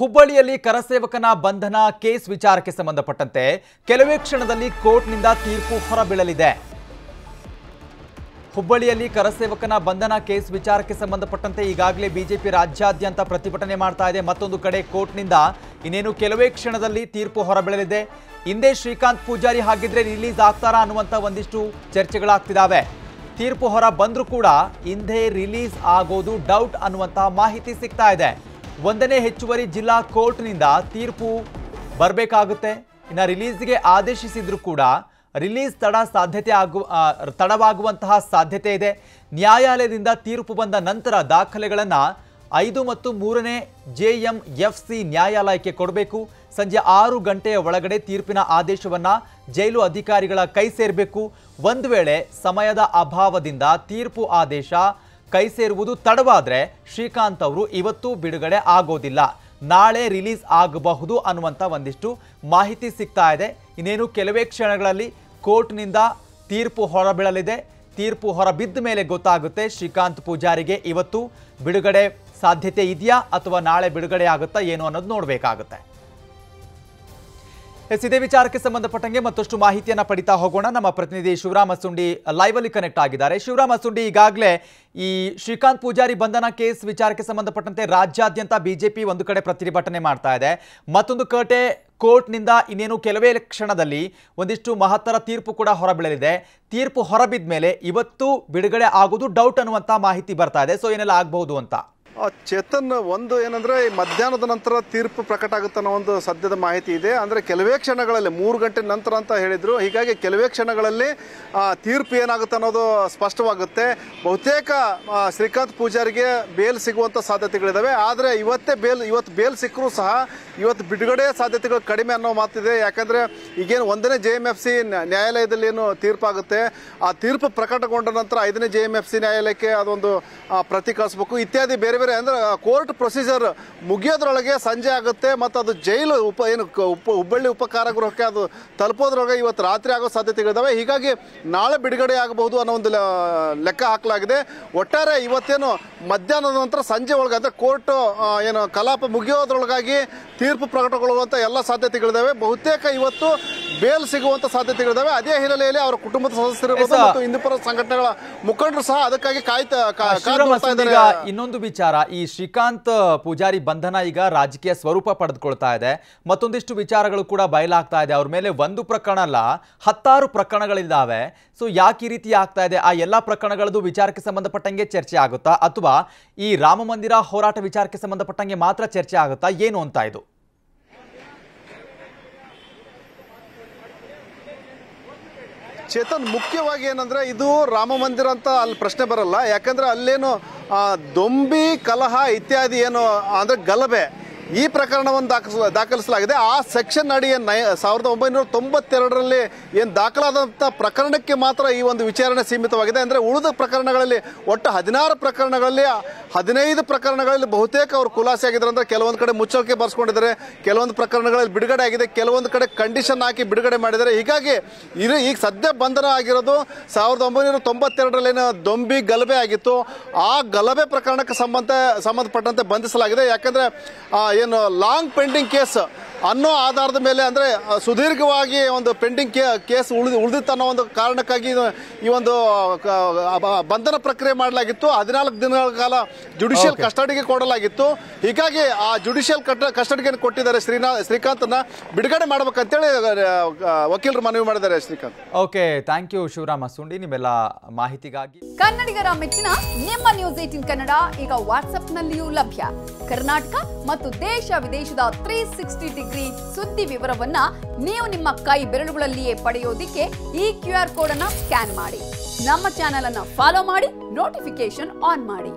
ಹುಬ್ಬಳ್ಳಿಯಲ್ಲಿ ಕರಸೇವಕನ ಬಂಧನ ಕೇಸ್ ವಿಚಾರಕ್ಕೆ ಸಂಬಂಧಪಟ್ಟಂತೆ ಕೆಲವೇ ಕ್ಷಣದಲ್ಲಿ ಕೋರ್ಟ್ನಿಂದ ತೀರ್ಪು ಹೊರಬೀಳಲಿದೆ. ಹುಬ್ಬಳ್ಳಿಯಲ್ಲಿ ಕರಸೇವಕನ ಬಂಧನ ಕೇಸ್ ವಿಚಾರಕ್ಕೆ ಸಂಬಂಧಪಟ್ಟಂತೆ ಈಗಾಗಲೇ ಬಿಜೆಪಿ ರಾಜ್ಯಾದ್ಯಂತ ಪ್ರತಿಭಟನೆ ಮಾಡ್ತಾ ಇದೆ. ಮತ್ತೊಂದು ಕಡೆ ಕೋರ್ಟ್ನಿಂದ ಇನ್ನೇನು ಕೆಲವೇ ಕ್ಷಣದಲ್ಲಿ ತೀರ್ಪು ಹೊರಬೀಳಲಿದೆ. ಹಿಂದೆ ಶ್ರೀಕಾಂತ್ ಪೂಜಾರಿ ಹಾಗಿದ್ರೆ ರಿಲೀಸ್ ಆಗ್ತಾರಾ ಅನ್ನುವಂತ ಒಂದಿಷ್ಟು ಚರ್ಚೆಗಳಾಗ್ತಿದ್ದಾವೆ. ತೀರ್ಪು ಹೊರ ಬಂದರೂ ಕೂಡ ಹಿಂದೆ ರಿಲೀಸ್ ಆಗೋದು ಡೌಟ್ ಅನ್ನುವಂತ ಮಾಹಿತಿ ಸಿಗ್ತಾ ಇದೆ. ಒಂದನೇ ಹೆಚ್ಚುವರಿ ಜಿಲ್ಲಾ ಕೋರ್ಟ್ನಿಂದ ತೀರ್ಪು ಬರಬೇಕಾಗುತ್ತೆ. ಇನ್ನು ರಿಲೀಸ್ಗೆ ಆದೇಶಿಸಿದ್ರು ಕೂಡ ರಿಲೀಸ್ ತಡವಾಗುವಂತಹ ಸಾಧ್ಯತೆ ಇದೆ. ನ್ಯಾಯಾಲಯದಿಂದ ತೀರ್ಪು ಬಂದ ನಂತರ ದಾಖಲೆಗಳನ್ನು 5 ಮತ್ತು 3ನೇ JMFC ನ್ಯಾಯಾಲಯಕ್ಕೆ ಕೊಡಬೇಕು. ಸಂಜೆ 6 ಗಂಟೆಯ ಒಳಗಡೆ ತೀರ್ಪಿನ ಆದೇಶವನ್ನು ಜೈಲು ಅಧಿಕಾರಿಗಳ ಕೈ ಸೇರಬೇಕು. ಒಂದು ವೇಳೆ ಸಮಯದ ಅಭಾವದಿಂದ ತೀರ್ಪು ಆದೇಶ ಕೈ ಸೇರುವುದು ತಡವಾದರೆ ಶ್ರೀಕಾಂತ್ ಅವರು ಇವತ್ತು ಬಿಡುಗಡೆ ಆಗೋದಿಲ್ಲ, ನಾಳೆ ರಿಲೀಸ್ ಆಗಬಹುದು ಅನ್ನುವಂಥ ಒಂದಿಷ್ಟು ಮಾಹಿತಿ ಸಿಗ್ತಾ ಇದೆ. ಇನ್ನೇನು ಕೆಲವೇ ಕ್ಷಣಗಳಲ್ಲಿ ಕೋರ್ಟ್ನಿಂದ ತೀರ್ಪು ಹೊರಬೀಳಲಿದೆ. ತೀರ್ಪು ಹೊರಬಿದ್ದ ಮೇಲೆ ಗೊತ್ತಾಗುತ್ತೆ ಶ್ರೀಕಾಂತ್ ಪೂಜಾರಿಗೆ ಇವತ್ತು ಬಿಡುಗಡೆ ಸಾಧ್ಯತೆ ಇದೆಯಾ ಅಥವಾ ನಾಳೆ ಬಿಡುಗಡೆ ಆಗುತ್ತಾ ಏನು ಅನ್ನೋದು ನೋಡಬೇಕಾಗುತ್ತೆ. ಇದೇ ವಿಚಾರಕ್ಕೆ ಸಂಬಂಧಪಟ್ಟಂಗೆ ಮತ್ತಷ್ಟು ಮಾಹಿತಿಯನ್ನು ಪಡಿತಾ ಹೋಗೋಣ. ನಮ್ಮ ಪ್ರತಿನಿಧಿ ಶಿವರಾಮ್ ಅಸುಂಡಿ ಲೈವ್ ಅಲ್ಲಿ ಕನೆಕ್ಟ್ ಆಗಿದ್ದಾರೆ. ಶಿವರಾಮ್ ಅಸುಂಡಿ, ಈಗಾಗಲೇ ಈ ಶ್ರೀಕಾಂತ್ ಪೂಜಾರಿ ಬಂಧನ ಕೇಸ್ ವಿಚಾರಕ್ಕೆ ಸಂಬಂಧಪಟ್ಟಂತೆ ರಾಜ್ಯಾದ್ಯಂತ ಬಿಜೆಪಿ ಒಂದು ಕಡೆ ಪ್ರತಿಭಟನೆ ಮಾಡ್ತಾ ಇದೆ. ಮತ್ತೊಂದು ಕಡೆ ಕೋರ್ಟ್ನಿಂದ ಇನ್ನೇನು ಕೆಲವೇ ಕ್ಷಣದಲ್ಲಿ ಒಂದಿಷ್ಟು ಮಹತ್ತರ ತೀರ್ಪು ಕೂಡ ಹೊರಬೀಳಲಿದೆ. ತೀರ್ಪು ಹೊರಬಿದ್ದ ಮೇಲೆ ಇವತ್ತು ಬಿಡುಗಡೆ ಆಗೋದು ಡೌಟ್ ಅನ್ನುವಂಥ ಮಾಹಿತಿ ಬರ್ತಾ ಇದೆ. ಸೊ ಏನೆಲ್ಲ ಆಗಬಹುದು ಅಂತ ಚೇತನ್, ಒಂದು ಏನಂದ್ರೆ ಮಧ್ಯಾಹ್ನದ ನಂತರ ತೀರ್ಪು ಪ್ರಕಟ ಆಗುತ್ತೆ ಅನ್ನೋ ಒಂದು ಸದ್ಯದ ಮಾಹಿತಿ ಇದೆ. ಅಂದ್ರೆ ಕೆಲವೇ ಕ್ಷಣಗಳಲ್ಲಿ 3 ಗಂಟೆ ನಂತರ ಅಂತ ಹೇಳಿದ್ರು. ಹೀಗಾಗಿ ಕೆಲವೇ ಕ್ಷಣಗಳಲ್ಲಿ ತೀರ್ಪು ಏನಾಗುತ್ತೆ ಅನ್ನೋದು ಸ್ಪಷ್ಟವಾಗುತ್ತೆ. ಬಹುತೇಕ ಶ್ರೀಕಾಂತ್ ಪೂಜಾರಿಗೆ ಬೇಲ್ ಸಿಗುವಂತ ಸಾಧ್ಯತೆಗಳಿದಾವೆ. ಆದರೆ ಇವತ್ತು ಬೇಲ್ ಸಿಕ್ಕರೂ ಸಹ ಇವತ್ತು ಬಿಡುಗಡೆ ಸಾಧ್ಯತೆಗಳು ಕಡಿಮೆ ಅನ್ನೋ ಮಾತಿದೆ. ಯಾಕಂದ್ರೆ ಈಗೇನು 1ನೇ JMFC ನ್ಯಾಯಾಲಯದಲ್ಲಿ ಏನು ತೀರ್ಪಾಗುತ್ತೆ, ಆ ತೀರ್ಪು ಪ್ರಕಟಗೊಂಡ ನಂತರ 5ನೇ JMFC ನ್ಯಾಯಾಲಯಕ್ಕೆ ಅದೊಂದು ಪ್ರತಿ ಕಳಿಸ್ಬೇಕು ಇತ್ಯಾದಿ ಬೇರೆ ಬೇರೆ ಅಂದ್ರೆ ಕೋರ್ಟ್ ಪ್ರೊಸೀಜರ್ ಮುಗಿಯೋದ್ರೊಳಗೆ ಸಂಜೆ ಆಗುತ್ತೆ. ಮತ್ತು ಅದು ಜೈಲು ಹುಬ್ಬಳ್ಳಿ ಉಪಕಾರಾಗೃಹಕ್ಕೆ ಅದು ತಲುಪೋದ್ರೊಳಗೆ ಇವತ್ತು ರಾತ್ರಿ ಆಗೋ ಸಾಧ್ಯತೆಗಳಿದಾವೆ. ಹೀಗಾಗಿ ನಾಳೆ ಬಿಡುಗಡೆ ಆಗಬಹುದು ಅನ್ನೋ ಒಂದು ಲೆಕ್ಕ ಹಾಕಲಾಗಿದೆ. ಒಟ್ಟಾರೆ ಇವತ್ತೇನು ಮಧ್ಯಾಹ್ನದ ನಂತರ ಸಂಜೆ ಒಳಗೆ ಅಂದ್ರೆ ಕೋರ್ಟ್ ಏನು ಕಲಾಪ ಮುಗಿಯೋದ್ರೊಳಗಾಗಿ ತೀರ್ಪು ಪ್ರಕಟಗೊಳ್ಳುವಂತ ಎಲ್ಲ ಸಾಧ್ಯತೆಗಳಿದಾವೆ. ಬಹುತೇಕ ಇವತ್ತು ಬೇಲ್ ಸಿಗುವಂತ ಸಾಧ್ಯತೆಗಳಿದಾವೆ. ಅದೇ ಹಿನ್ನೆಲೆಯಲ್ಲಿ ಅವರ ಕುಟುಂಬದ ಸದಸ್ಯರಿರ್ಬೋದು ಮತ್ತು ಹಿಂದೂಪರ ಸಂಘಟನೆಗಳ ಮುಖಂಡರು ಸಹ ಅದಕ್ಕಾಗಿ ಕಾಯ್ತಾ ಇದ್ದಾರೆ. ಇನ್ನೊಂದು ವಿಚಾರ, ಈ ಶ್ರೀಕಾಂತ್ ಪೂಜಾರಿ ಬಂಧನ ಈಗ ರಾಜಕೀಯ ಸ್ವರೂಪ ಪಡೆದುಕೊಳ್ತಾ ಇದೆ. ಮತ್ತೊಂದಿಷ್ಟು ವಿಚಾರಗಳು ಕೂಡ ಬಯಲಾಗ್ತಾ ಇದೆ. ಅವ್ರ ಮೇಲೆ ಒಂದು ಪ್ರಕರಣ ಅಲ್ಲ 10 ಪ್ರಕರಣಗಳಿದ್ದಾವೆ. ಸೊ ಯಾಕೆ ಈ ರೀತಿ ಆಗ್ತಾ ಇದೆ? ಆ ಎಲ್ಲ ಪ್ರಕರಣಗಳದ್ದು ವಿಚಾರಕ್ಕೆ ಸಂಬಂಧಪಟ್ಟಂಗೆ ಚರ್ಚೆ ಆಗುತ್ತಾ ಅಥವಾ ಈ ರಾಮ ಮಂದಿರ ಹೋರಾಟ ವಿಚಾರಕ್ಕೆ ಸಂಬಂಧಪಟ್ಟಂಗೆ ಮಾತ್ರ ಚರ್ಚೆ ಆಗುತ್ತಾ ಏನು ಅಂತ ಇದು? ಚೇತನ್, ಮುಖ್ಯವಾಗಿ ಏನಂದ್ರೆ ಇದು ರಾಮ ಮಂದಿರ ಅಂತ ಅಲ್ಲಿ ಪ್ರಶ್ನೆ ಬರಲ್ಲ. ಯಾಕಂದ್ರೆ ಅಲ್ಲೇನು ದೊಂಬಿ ಕಲಹ ಇತ್ಯಾದಿ ಏನು ಅಂದ್ರೆ ಗಲಭೆ ಈ ಪ್ರಕರಣವನ್ನು ದಾಖಲಿಸಲಾಗಿದೆ. ಆ ಸೆಕ್ಷನ್ ಅಡಿ 1992ರಲ್ಲಿ ಏನು ದಾಖಲಾದಂಥ ಪ್ರಕರಣಕ್ಕೆ ಮಾತ್ರ ಈ ಒಂದು ವಿಚಾರಣೆ ಸೀಮಿತವಾಗಿದೆ. ಅಂದರೆ ಉಳಿದ ಪ್ರಕರಣಗಳಲ್ಲಿ ಒಟ್ಟು 16 ಪ್ರಕರಣಗಳಲ್ಲಿ 15 ಪ್ರಕರಣಗಳಲ್ಲಿ ಬಹುತೇಕ ಅವರು ಖುಲಾಸೆ ಆಗಿದ್ದಾರೆ. ಅಂದರೆ ಕೆಲವೊಂದು ಕಡೆ ಮುಚ್ಚಳಿಕೆ ಬರ್ಸ್ಕೊಂಡಿದ್ದಾರೆ, ಕೆಲವೊಂದು ಪ್ರಕರಣಗಳಲ್ಲಿ ಬಿಡುಗಡೆ ಆಗಿದೆ, ಕೆಲವೊಂದು ಕಡೆ ಕಂಡೀಷನ್ ಹಾಕಿ ಬಿಡುಗಡೆ ಮಾಡಿದ್ದಾರೆ. ಹೀಗಾಗಿ ಈಗ ಸದ್ಯ ಬಂಧನ ಆಗಿರೋದು 1992ರಲ್ಲಿ ಏನು ದೊಂಬಿ ಗಲಭೆ ಆಗಿತ್ತು, ಆ ಗಲಭೆ ಪ್ರಕರಣಕ್ಕೆ ಸಂಬಂಧಪಟ್ಟಂತೆ ಬಂಧಿಸಲಾಗಿದೆ. ಯಾಕಂದ್ರೆ ಏನು ಲಾಂಗ್ ಪೆಂಡಿಂಗ್ ಕೇಸ್ ಅನ್ನೋ ಆಧಾರದ ಮೇಲೆ ಅಂದ್ರೆ ಸುದೀರ್ಘವಾಗಿ ಒಂದು ಪೆಂಡಿಂಗ್ ಕೇಸ್ ಉಳಿದಿತ್ತು ಅನ್ನೋ ಒಂದು ಕಾರಣಕ್ಕಾಗಿ ಈ ಒಂದು ಬಂಧನ ಪ್ರಕ್ರಿಯೆ ಮಾಡಲಾಗಿತ್ತು. 14 ದಿನಗಳ ಕಾಲ ಜುಡಿಷಿಯಲ್ ಕಸ್ಟಡಿಗೆ ಕೊಡಲಾಗಿತ್ತು. ಹೀಗಾಗಿ ಆ ಜುಡಿಷಿಯಲ್ ಕಸ್ಟಡಿಗೆ ಕೊಟ್ಟಿದ್ದಾರೆ ಶ್ರೀಕಾಂತ್ನ ಬಿಡುಗಡೆ ಮಾಡ್ಬೇಕಂತೇಳಿ ವಕೀಲರು ಮನವಿ ಮಾಡಿದ್ದಾರೆ. Srikanth, okay, thank you Shivaram Asundi ನಿಮ್ಮೆಲ್ಲ ಮಾಹಿತಿಗಾಗಿ. ಕನ್ನಡಿಗರ ಮೆಚ್ಚಿನ ನಿಮ್ಮ ನ್ಯೂಸ್ 18 ಕನ್ನಡ ಈಗ ವಾಟ್ಸ್ಆಪ್ನಲ್ಲಿಯೂ ಲಭ್ಯ. ಕರ್ನಾಟಕ ಮತ್ತು ದೇಶ ವಿದೇಶದ 360 ಡಿಗ್ರಿ ಸುದ್ದಿ ವಿವರವನ್ನ ನೀವು ನಿಮ್ಮ ಕೈ ಬೆರಳುಗಳಲ್ಲಿಯೇ ಪಡೆಯೋದಿಕ್ಕೆ ಈ QR ಕೋಡ್ ಅನ್ನು ಸ್ಕ್ಯಾನ್ ಮಾಡಿ. ನಮ್ಮ ಚಾನೆಲ್ ಅನ್ನು ಫಾಲೋ ಮಾಡಿ, ನೋಟಿಫಿಕೇಶನ್ ಆನ್ ಮಾಡಿ.